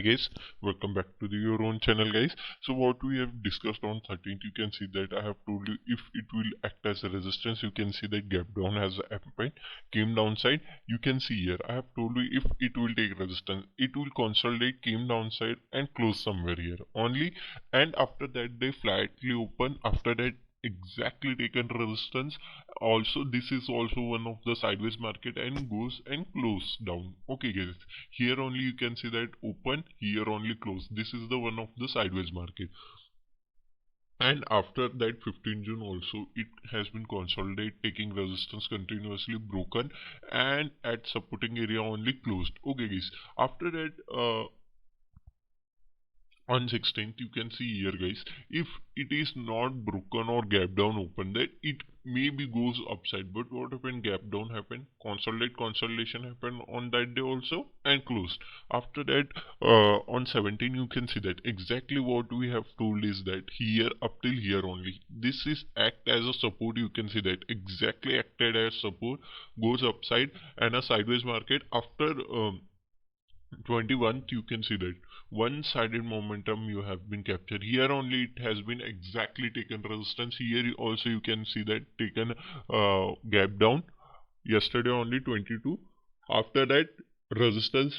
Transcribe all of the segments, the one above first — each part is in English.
guys, welcome back to your own channel guys. So what we have discussed on 13th, you can see that I have told you if it will act as a resistance. You can see that gap down has happened, came downside. You can see here I have told you if it will take resistance, it will consolidate, came downside and close somewhere here only, and after that they flatly open. After that exactly taken resistance. Also this is also one of the sideways market and goes and close down. Okay guys, here only you can see that open, here only close. This is the one of the sideways market. And after that 15 June also it has been consolidated, taking resistance, continuously broken, and at supporting area only closed. Okay guys, after that on 16th you can see here guys, if it is not broken or gap down open, that it maybe goes upside. But what happened, gap down happened, consolidation happened on that day also and closed. After that on 17 you can see that exactly what we have told is that here up till here only this is act as a support. You can see that exactly acted as support, goes upside and a sideways market. After 21st you can see that one-sided momentum you have been captured. Here only it has been exactly taken resistance. Here also you can see that taken gap down yesterday only 22. After that resistance,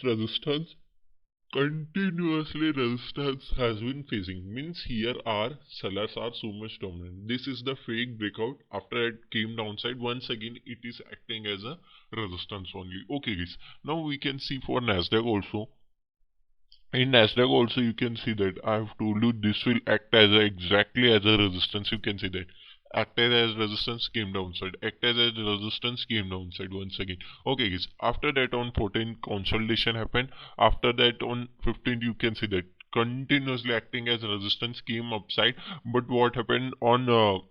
continuously resistance has been facing, means here our sellers are so much dominant. This is the fake breakout. After it came downside, once again it is acting as a resistance only. Okay guys, now we can see for NASDAQ also. In NASDAQ also you can see that I have told you this will act as exactly as a resistance. You can see that acted as resistance, came downside, acted as resistance, came downside once again. Okay guys, after that on 14th consolidation happened. After that on 15th you can see that continuously acting as resistance, came upside. But what happened on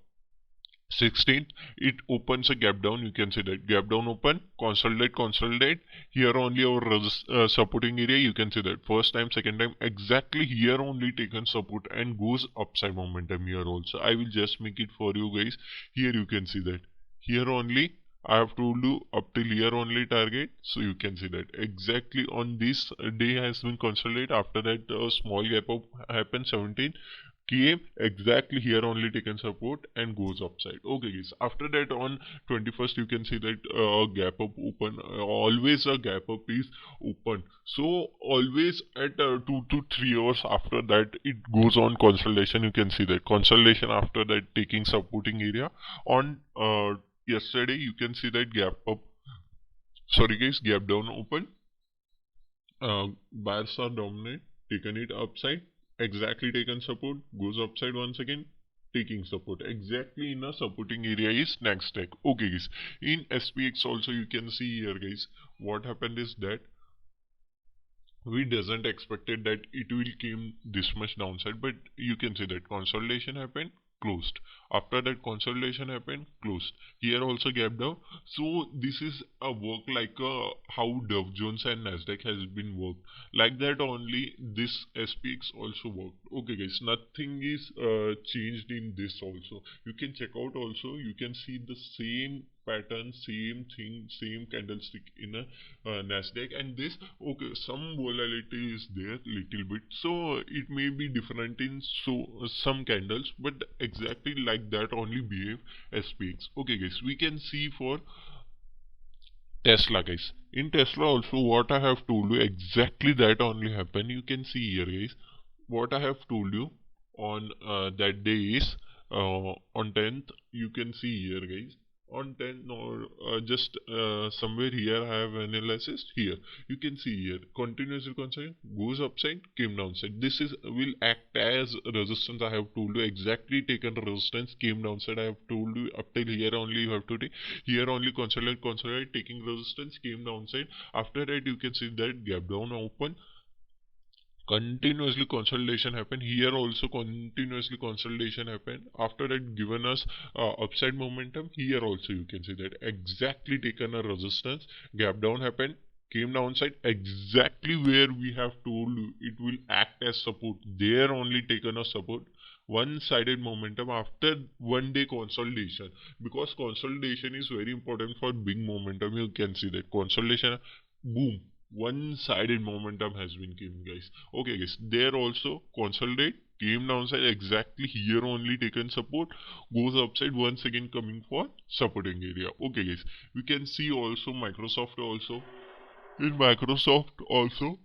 16th, it opens a gap down. You can see that gap down open, consolidate. Here only our supporting area. You can see that first time, second time, exactly here only taken support and goes upside momentum here also. I will just make it for you guys. Here you can see that here only I have told you up till here only target. So you can see that exactly on this day has been consolidated. After that a small gap up happened 17, came exactly here only taken support and goes upside. Okay guys, after that on 21st you can see that gap up open. Always a gap up is open, so always at 2 to 3 hours after that it goes on consolidation. You can see that consolidation, after that taking supporting area. On yesterday you can see that gap up, sorry guys, gap down open. Buyers are dominant, taken it upside, exactly taken support, goes upside once again, taking support exactly in a supporting area is NASDAQ. Okay guys, in SPX also you can see here guys, what happened is that we doesn't expected that it will came this much downside, but you can see that consolidation happened, closed. After that consolidation happened, closed. Here also gap down. So this is a work like how Dow Jones and NASDAQ has been worked. Like that only this SPX also worked. Okay guys, nothing is changed in this also. You can check out also. You can see the same pattern, same thing, same candlestick in a NASDAQ, and this, okay, some volatility is there little bit, so it may be different in some candles, but exactly like that only behave SPX. Okay guys, we can see for Tesla guys. In Tesla also what I have told you exactly that only happen. You can see here guys, what I have told you on that day is on 10th. You can see here guys, on 10 or just somewhere here I have analysis. Here you can see here continuously constant, goes upside, came downside. This is will act as resistance. I have told you exactly taken resistance, came downside. I have told you up till here only you have to take, here only consolidate, taking resistance, came downside. After that you can see that gap down open, continuously consolidation happen. Here also continuously consolidation happen. After that given us upside momentum. Here also you can see that exactly taken a resistance, gap down happened, came downside exactly where we have told you it will act as support. There only taken a support, one-sided momentum after one day consolidation, because consolidation is very important for big momentum. You can see that consolidation, boom, one-sided momentum has been came, guys. Okay, guys, there also consolidate, came downside, exactly here only taken support, goes upside, once again coming for supporting area. Okay, guys, we can see also Microsoft also. In Microsoft also,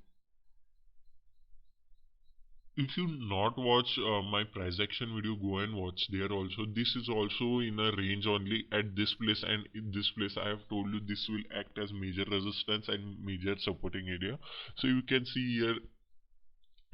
if you not watch my price action video, go and watch there also. This is also in a range only at this place, and in this place I have told you this will act as major resistance and major supporting area. So you can see here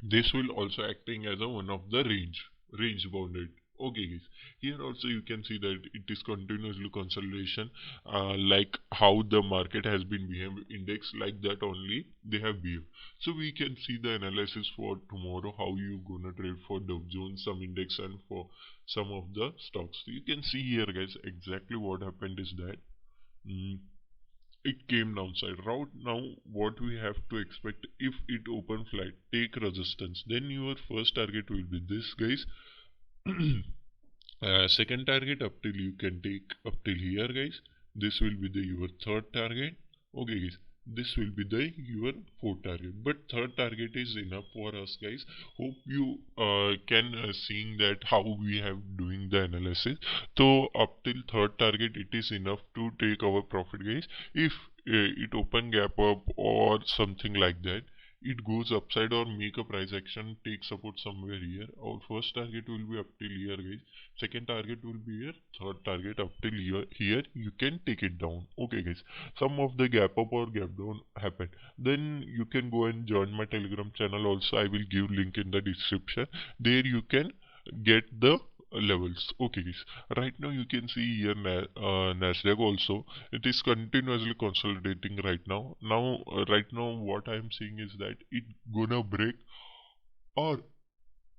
this will also acting as a one of the range bounded. Okay, guys, here also you can see that it is continuously consolidation, like how the market has been behaved, index like that only they have behaved. So we can see the analysis for tomorrow, how you gonna trade for Dow Jones, some index, and for some of the stocks. So you can see here, guys, exactly what happened is that mm, it came downside route. Now what we have to expect, if it open flat take resistance, then your first target will be this, guys. Second target up till you can take up till here, guys. This will be the your third target. Okay, guys, this will be the your fourth target, but third target is enough for us, guys. Hope you can seeing that how we have doing the analysis. So up till third target it is enough to take our profit, guys. If it open gap up or something like that, it goes upside or make a price action, take support somewhere here, our first target will be up till here, guys. Second target will be here, third target up till here you can take it down. Okay, guys, some of the gap up or gap down happened, then you can go and join my Telegram channel also. I will give link in the description. There you can get the levels. Okay, guys, right now you can see here NASDAQ also, it is continuously consolidating right now. Right now what I am seeing is that it gonna break, or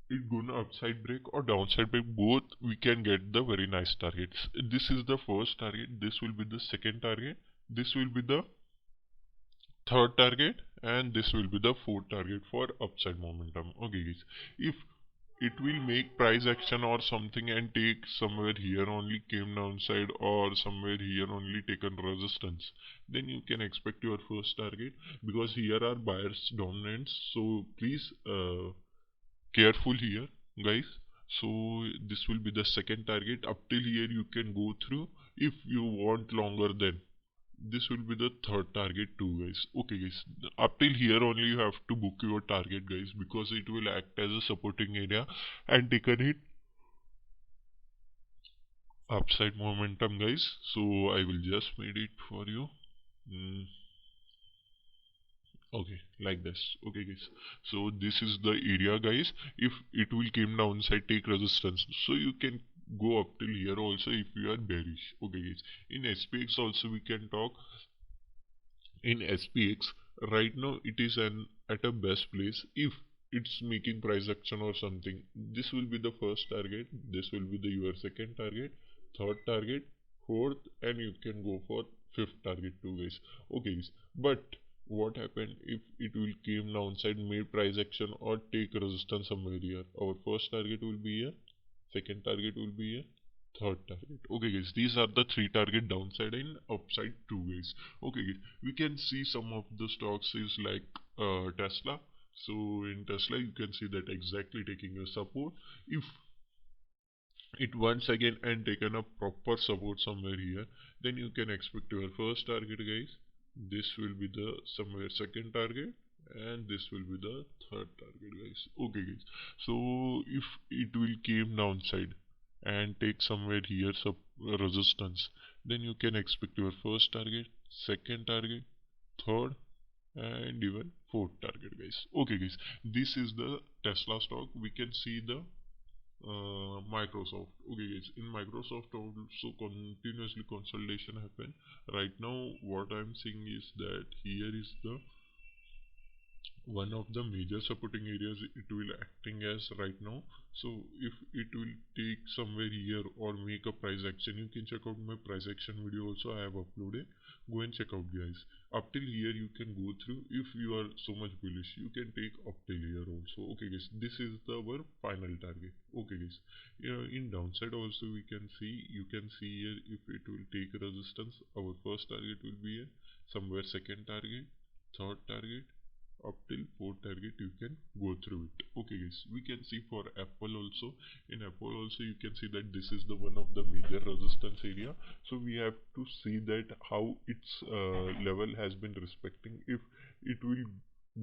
it gonna upside break or downside break, both we can get the very nice targets. This is the first target, this will be the second target, this will be the third target, and this will be the fourth target for upside momentum. Okay, guys, if it will make price action or something and take somewhere here only came downside or somewhere here only taken resistance, then you can expect your first target, because here are buyers dominants. So please careful here, guys. So this will be the second target. Up till here you can go through. If you want longer, then this will be the third target too, guys. Okay, guys, up till here only you have to book your target, guys, because it will act as a supporting area and take a hit upside momentum, guys. So I will just made it for you. Mm, okay, like this. Okay, guys, so this is the area, guys. If it will came downside take resistance, so you can go up till here also if you are bearish. Okay, guys, in SPX also we can talk. In SPX right now it is an at a best place. If it's making price action or something, this will be the first target, this will be the your second target, third target, fourth, and you can go for fifth target too, guys. Okay, guys, but what happened if it will came downside, made price action or take resistance somewhere here? Our first target will be here, second target will be here, third target. Okay, guys, these are the three target downside and upside two, guys. Okay, guys, we can see some of the stocks is like Tesla. So in Tesla you can see that exactly taking a support. If it once again and taken a proper support somewhere here, then you can expect your first target, guys. This will be the somewhere second target, and this will be the third target, guys. Okay, guys, so if it will came downside and take somewhere here sub resistance, then you can expect your first target, second target, third, and even fourth target, guys. Okay, guys, this is the Tesla stock. We can see the Microsoft. Okay, guys, in Microsoft also continuously consolidation happen. Right now what I'm seeing is that here is the one of the major supporting areas it will acting as right now. So if it will take somewhere here or make a price action, you can check out my price action video also, I have uploaded. Go and check out, guys. Up till here you can go through. If you are so much bullish, you can take up till here also. Okay, guys, this is our final target. Okay, guys, in downside also we can see, you can see here, if it will take resistance, our first target will be here, somewhere second target, third target, up till fourth target you can go through it. Okay guys, we can see for Apple also. In Apple also you can see that this is the one of the major resistance area, so we have to see that how its level has been respecting. If it will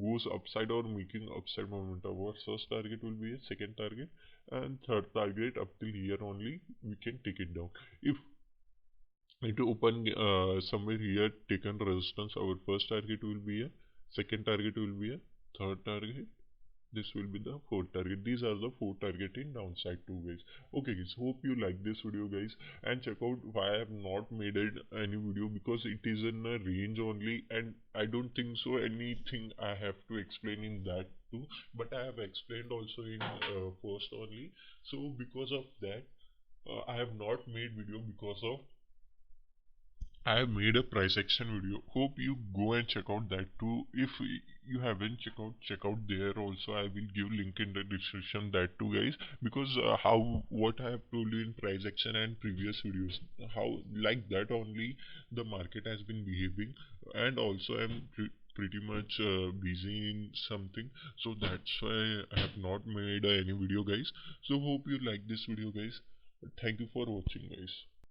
goes upside or making upside momentum, our first target will be a second target, and third target up till here only we can take it down. If it open somewhere here taken resistance, our first target will be a, second target will be a, third target, this will be the fourth target. These are the four target in downside too guys. Okay guys, hope you like this video guys, and check out why I have not made it any video, because it is in a range only, and I don't think so anything I have to explain in that too, but I have explained also in first only. So because of that I have not made video, because of I have made a price action video. Hope you go and check out that too. If you haven't check out there also. I will give link in the description that too guys, because how what I have told you in price action and previous videos, how like that only the market has been behaving, and also I'm pretty much busy in something, so that's why I have not made any video guys. So hope you like this video guys. Thank you for watching guys.